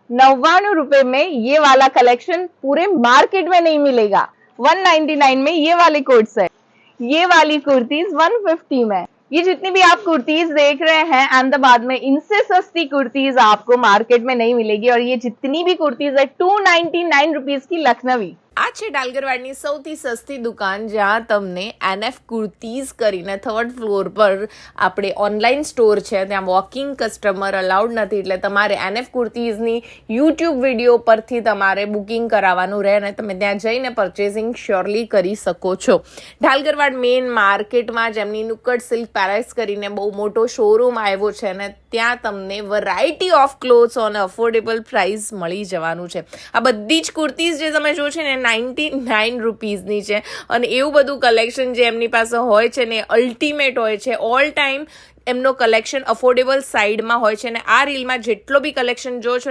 ₹99 में ये वाला कलेक्शन पूरे मार्केट में नहीं मिलेगा। 199 में ये वाली कोट्स है, ये वाली कुर्तीज 150 में। ये जितनी भी आप कुर्तीज देख रहे हैं अहमदाबाद में, इनसे सस्ती कुर्तीज आपको मार्केट में नहीं मिलेगी। और ये जितनी भी कुर्तीज है 299 रुपीज की लखनवी। આ છે ડાલગરવાડની સૌથી સસ્તી દુકાન, જ્યાં તમને NF કુર્તીઝ કરીને 3rd ફ્લોર પર આપણે ઓનલાઈન સ્ટોર છે, ત્યાં વોકિંગ કસ્ટમર અલાઉડ નથી, એટલે તમારે NF કુર્તીઝની યુટ્યુબ વિડીયો પરથી તમારે બુકિંગ કરાવવાનું રહે અને તમે ત્યાં જઈને પરચેસિંગ શ્યોરલી કરી શકો છો। ડાલગરવાડ મેઇન માર્કેટમાં જેમની નુક્કડ સિલ્ક પેલેસ કરીને બહુ મોટો શોરૂમ આવ્યો છે અને ત્યાં તમને variety of clothes on affordable price મળી જવાનું છે। આ બધી જ કુર્તીઝ જે તમે જો છે ને 99 રૂપીઝની છે અને એવું બધું કલેક્શન જે એમની પાસે હોય છે ને અલ્ટિમેટ હોય છે। ઓલ ટાઈમ એમનો કલેક્શન અફોર્ડેબલ સાઇડમાં હોય છે અને આ રીલમાં જેટલો બી કલેક્શન જો છો